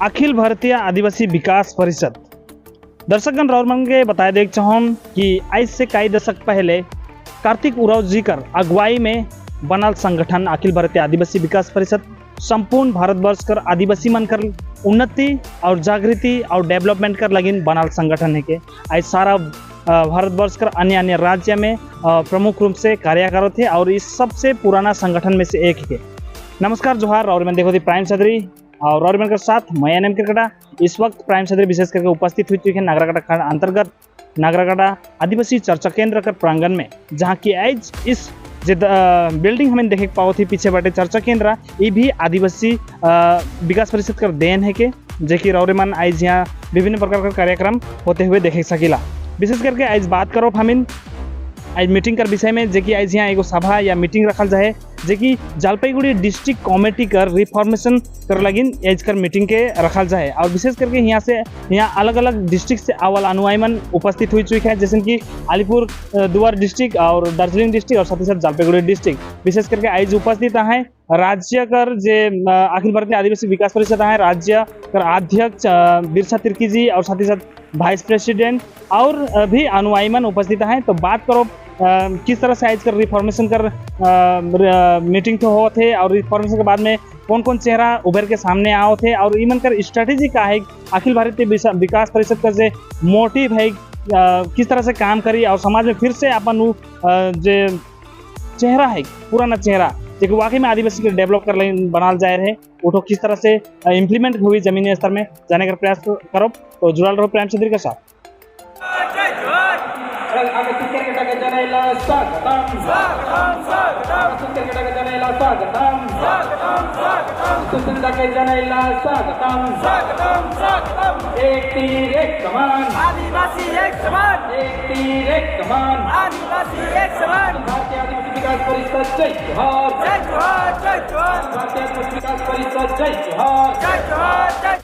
अखिल भारतीय आदिवासी विकास परिषद। दर्शकगण रौर मन के बताए देख चाहूँ कि आज से कई दशक पहले कार्तिक उराव जी कर अगुवाई में बनल संगठन अखिल भारतीय आदिवासी विकास परिषद संपूर्ण भारतवर्ष कर आदिवासी मन कर उन्नति और जागृति और डेवलपमेंट कर लगिन बनल संगठन है के आज सारा भारतवर्ष कर अन्य अन्य राज्य में प्रमुख रूप से कार्य करते थे और इस सबसे पुराना संगठन में से एक है। नमस्कार जोहार और मैं देखो थी प्राइम सदरी और रौरमन के साथ मैं एनएम क्रिकेटा। इस वक्त प्राइम सदरी विशेष करके उपस्थित हुई चुकी है नागराकाटा खंड अंतर्गत नागराकाटा आदिवासी चर्चा केंद्र कर प्रांगण में, जहाँ की आज इस बिल्डिंग हमें देखे पाओ थी पीछे बैठे चर्चा केंद्र ये भी आदिवासी विकास परिषद कर देन है के जेकि रौरमन आज यहाँ विभिन्न प्रकार का कार्यक्रम होते हुए देखे सकीला। विशेष करके आज बात करो हमिन आज मीटिंग कर विषय में जेकि आज यहाँ एगो सभा या मीटिंग रखल जाए जेकि जलपाईगुड़ी डिस्ट्रिक्ट कमेटी कर रिफॉर्मेशन कर लगिन एज कर मीटिंग के रखल जाए और विशेष करके यहाँ अलग अलग डिस्ट्रिक्ट से अवल अनुयायीमन उपस्थित हुई चुकी है, जैसे कि अलीपुर दुआर डिस्ट्रिक्ट और दार्जिलिंग डिस्ट्रिक्ट और साथ ही साथ जलपाईगुड़ी डिस्ट्रिक्ट। विशेष करके आज उपस्थित है राज्य कर जे अखिल भारतीय आदिवासी विकास परिषद है राज्य कर अध्यक्ष बिरसा तिर्की जी और साथ ही साथ वाइस प्रेसिडेंट और भी अनुयायीमन उपस्थित हैं। तो बात करो किस तरह से आज कर रिफॉर्मेशन कर मीटिंग तो हो थे और रिफॉर्मेशन के बाद में कौन कौन चेहरा उभर के सामने आओ थे और ईमन कर स्ट्रेटेजी का है अखिल भारतीय विकास परिषद का जो मोटिव है किस तरह से काम करी और समाज में फिर से अपन जो चेहरा है पुराना चेहरा जो वाकई में आदिवासी के डेवलप कर बनाल जाए रहे उठो किस तरह से इम्प्लीमेंट हुई जमीनी स्तर में जाने का प्रयास करो। तो जुड़ल रहो प्राइम सदरी के साथ। एक तीर एक कमान आदिवासी एक समान, एक तीर एक कमान आदिवासी एक समान। भारतीय आदिवासी विकास परिषद जय जोहार, जय जोहार, जय जोहार। भारतीय आदिवासी विकास परिषद जय जोहार, जय जोहार, जय।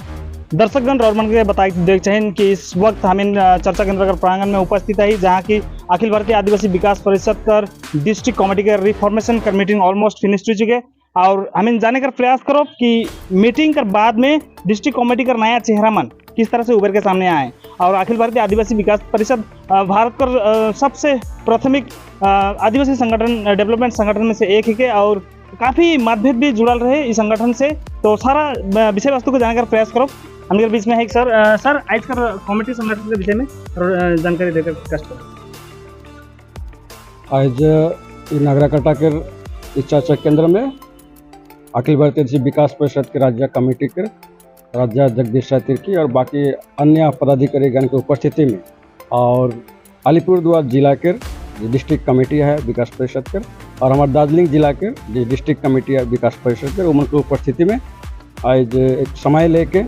दर्शकगण रौरमन के बताए देख चाहें कि इस वक्त हम इन चर्चा केंद्र कर प्रांगण में उपस्थित है, जहाँ की अखिल भारतीय आदिवासी विकास परिषद कर डिस्ट्रिक्ट कमेटी के रिफॉर्मेशन कर मीटिंग ऑलमोस्ट फिनिश हो चुके और हमें जाने का प्रयास करो कि मीटिंग कर बाद में डिस्ट्रिक्ट कमेटी का नया चेहरा मन किस तरह से उभर के सामने आए और अखिल भारतीय आदिवासी विकास परिषद भारत कर सबसे प्राथमिक आदिवासी संगठन डेवलपमेंट संगठन में से एक है और काफ़ी मतभेद भी जुड़ल रहे इस संगठन से। तो सारा विषय वस्तु को जानने का प्रयास करो। हमारे बीच में है सर आज कर कमेटी संगठन के विषय में जानकारी देकर कष्ट करो। आज नागराकाटा के चर्चा केंद्र में अखिल भारतीय विकास परिषद के राज्य कमेटी के राज्य जगदीश तिर्की और बाकी अन्य पदाधिकारीगण की उपस्थिति में और अलीपुरद्वार जिला के डिस्ट्रिक्ट कमेटी है विकास परिषद के और हमारे दार्जिलिंग जिला के जो डिस्ट्रिक्ट कमेटी है विकास परिषद के उनकी उपस्थिति में आज एक समय लेके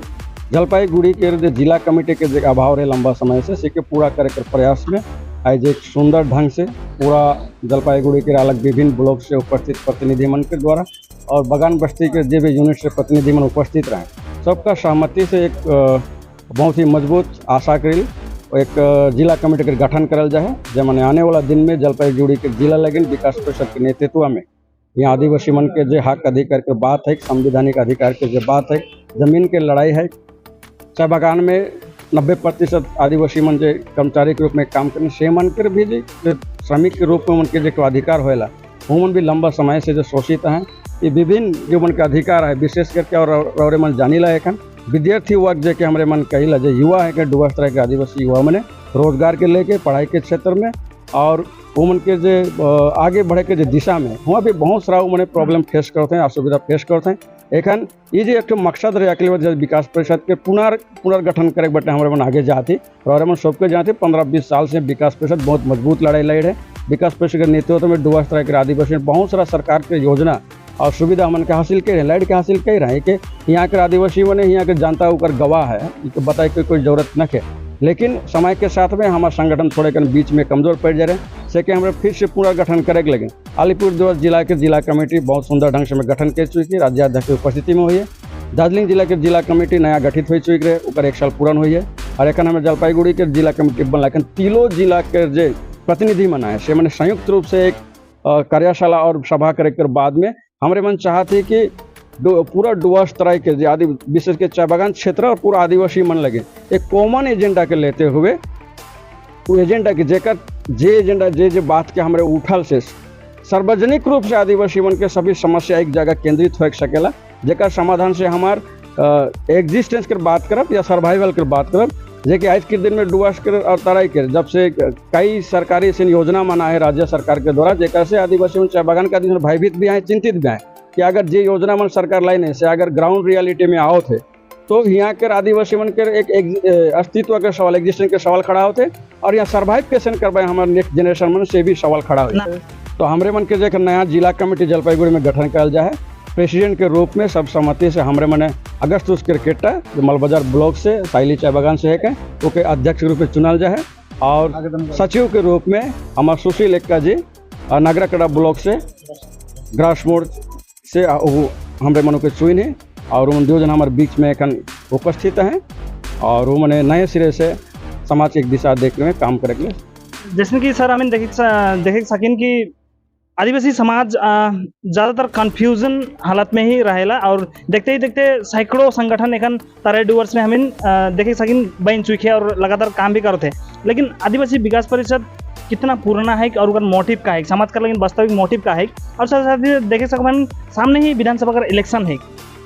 जलपाईगुड़ी के जो जिला कमेटी के जो अभाव रहे लंबा समय से के पूरा करे कर प्रयास में आज एक सुंदर ढंग से पूरा जलपाईगुड़ी के अलग विभिन्न ब्लॉक से उपस्थित प्रतिनिधि मन के द्वारा और बगान बस्ती के जो भी यूनिट से प्रतिनिधि मन उपस्थित रहे सबका सहमति से एक बहुत ही मजबूत आशा करी एक जिला कमेटी के गठन करल जाए जो मैंने आने वाला दिन में जलपाईगुड़ी के जिला लेकिन विकास परिषद के नेतृत्व में यहाँ आदिवासी मन के जो हक अधिकार के बात है संवैधानिक अधिकार के जो बात है जमीन के लड़ाई है चाय बगान में 90% आदिवासी मन जो कर्मचारी के रूप में काम करने से मन कर भी जो श्रमिक के रूप में उनके जो अधिकार होएला वो मन भी लंबा समय से जो शोषित हैं ये विभिन्न जो मन के अधिकार है विशेष करके और मन जानीला एखन विद्यार्थी वर्ग जो कि हमारे मन कहिला जो युवा है कि डुबस तरह के आदिवासी युवा मैंने रोजगार के लेके पढ़ाई के क्षेत्र में और वो मन के जो आगे बढ़े के जो दिशा में वहाँ भी बहुत सारा मैंने प्रॉब्लम फेस करते हैं असुविधा फेस करते हैं। एखन ये जो एक मकसद रहे अखिल भारतीय विकास परिषद के पुनर्गठन करे बटे हमारे मन आगे जाती और मन सबके जाते 15-20 साल से विकास परिषद बहुत मजबूत लड़ाई लड़ रहे विकास परिषद के नेतृत्व में डुबस तरह के आदिवासी बहुत सारा सरकार के योजना और सुविधा मन के हासिल कर रहे लाइट के हासिल कर रहे कि यहाँ के आदिवासी मैंने यहाँ के जनता ऊपर गवाह है बताए कि कोई जरूरत न है, लेकिन समय के साथ में हमारा संगठन थोड़े कन बीच में कमजोर पड़ जा रहे हैं से कि हमें फिर से पूरा गठन करे लगे। अलीपुरद्वार जिला के जिला कमेटी बहुत सुंदर ढंग से में गठन कर चुकी है राज्याध्यक्ष की उपस्थिति में हुई है। दार्जिलिंग जिला के जिला कमेटी नया गठित हो चुकी है ऊपर 1 साल पूर्ण हुई है और एखन हमें जलपाईगुड़ी के जिला कमेटी बनला तीनों जिला के जो प्रतिनिधि मना है से मैंने संयुक्त रूप से एक कार्यशाला और सभा करे कर बाद में हमारे मन चाहते कि पूरा डुवर्स तराई के जे आदि विशेष के चाय बागान क्षेत्र और पूरा आदिवासी मन लगे एक कॉमन एजेंडा के लेते हुए वो एजेंडा के जेकर जे एजेंडा जे बात के हमारे उठल से सार्वजनिक रूप से आदिवासी मन के सभी समस्या एक जगह केंद्रित हो सकेला, जेकर समाधान से हमार एग्जिस्टेंस के बात करब या सर्वाइवल के बात करब। जे कि आज के दिन में डुवर्स के और तराई के जब से कई सरकारी से योजना मना है राज्य सरकार के द्वारा, जेकर से आदिवासी चाय बागान का दिन भयभीत भी आए, चिंतित भी आए कि अगर जे योजना मन सरकार लाइन से अगर ग्राउंड रियलिटी में आओ थे तो यहाँ के आदिवासी मन के एक अस्तित्व के सवाल, एग्जिस्टेंस के सवाल खड़ा होते और यहाँ सर्वाइव कैसे करवाए हमारे नेक्स्ट जनरेशन मन से भी सवाल खड़ा हो। तो हमारे मन के जो नया जिला कमेटी जलपाईगुड़ी में गठन कल जाए प्रेसिडेंट के रूप में सर्वसम्मति से हमारे मने अगस्त क्रिकेट जो मलबाजार ब्लॉक से साइली चाय बागान से है ओके अध्यक्ष के रूप में चुनल जाए और सचिव के रूप में हमारे सुशील एक्का जी नागराकड़ा ब्लॉक से ग्रास मोड़ से हमारे मनो के चुन है और उन दो जन हमारे बीच में एखन उपस्थित हैं और वो मैंने नए सिरे से समाज की एक दिशा देखने में काम करेंगे। जैसे कि सर हमें देख सकें कि आदिवासी समाज ज़्यादातर कन्फ्यूजन हालत में ही रहेला और देखते ही देखते सैकड़ों संगठन एखन तारे डुवर्स में हमें देख सकें बन चुके हैं और लगातार काम भी करते हैं। लेकिन आदिवासी विकास परिषद कितना पुराना है और उनका मोटिव का है समाज का, लेकिन वास्तविक मोटिव का है और साथ साथ ही देखे सकें सामने ही विधानसभा का इलेक्शन है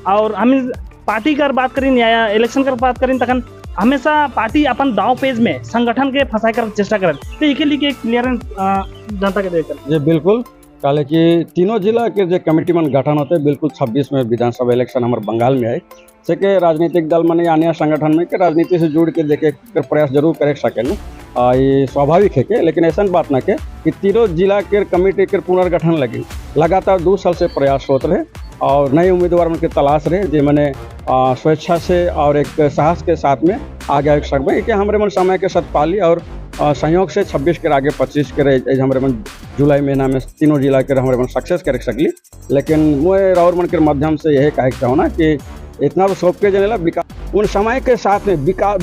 और हम पार्टी का बात करें या इलेक्शन का बात करें तखन हमेशा पार्टी अपन दाव पेज में संगठन के फंसाए कर चेष्टा करें, तो एक लिए क्लियरेंस जनता के देकर जी बिल्कुल काले कि तीनों जिला के जो कमेटी मन गठन होते बिल्कुल 26 में विधानसभा इलेक्शन हमारे बंगाल में है से के राजनीतिक दल मन या अन्य संगठन में के राजनीति से जुड़ के देखे प्रयास जरूर कर सकें ये स्वाभाविक है के, लेकिन ऐसा बात ना के कि तीनों जिला के कमेटी के पुनर्गठन लगे लगातार 2 साल से प्रयास होते रहे और नए उम्मीदवार उनके तलाश रहे जो मैंने स्वेच्छा से और एक साहस के साथ में आगे आ सकते कि हमारे मन समय के साथ पाली और संयोग से 26 के आगे 25 के हमारे मन जुलाई महीना में तीनों जिला के हमारे मन सक्सेस कर सकली। लेकिन मैं राउर मन के माध्यम से यही कहे चाहूँ ना कि इतना तो सौंप के जनेला विकास उन समय के साथ में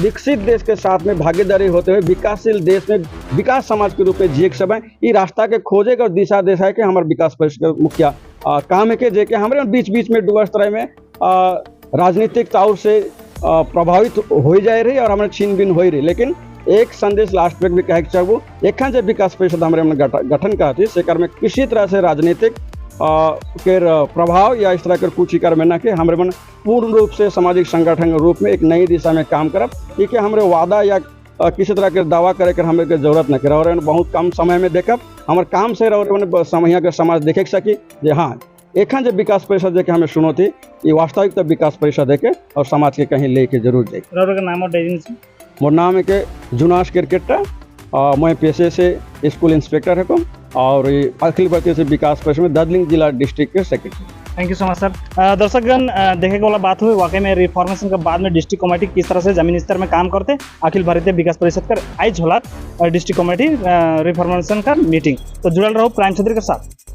विकसित देश के साथ में भागीदारी होते हुए विकासशील देश में विकास समाज के रूप में जिए समय ये रास्ता के खोजेगा और दिशा देश है कि हमारे विकास परिषद का मुखिया काम है कि जेके हमारे बीच बीच में डुवर्स तरह में राजनीतिक तौर से प्रभावित हो जाए रही और हमारे छीनबीन हो रही। लेकिन एक संदेश लास्ट में भी कहे चाहूँ एखन जो विकास परिषद हमारे गठन का थी से में किसी तरह से राजनीतिक के प्रभाव या इस तरह के कुछ कर में न कि हमारे मन पूर्ण रूप से सामाजिक संगठन के रूप में एक नई दिशा में काम करब कि हमारे वादा या किसी तरह के दावा करे कर हमें जरूरत न करे और बहुत कम समय में देखब हमारे काम से समय के समाज देखे सकी जे हाँ एखन जो विकास परिषद देखे हमें सुनो थी ये वास्तविक तो विकास परिषद देखे और समाज के कहीं लेके जरूर जाए। नाम और मोर नाम है के जुनास क्रिकेट मैं पेशे से स्कूल इंस्पेक्टर है और अखिल भारतीय से विकास परिषद में दार्जिलिंग जिला डिस्ट्रिक्ट के secretary. Thank you so much sir. दर्शकगण देखे वाला बात हुई वाकई में रिफॉर्मेशन के बाद में डिस्ट्रिक्ट कमेटी किस तरह से जमीनी स्तर में काम करते अखिल भारतीय विकास परिषद का आज होला डिस्ट्रिक्ट कमेटी रिफॉर्मेशन का मीटिंग। तो जुड़ल रहो प्राइम क्षेत्र के साथ।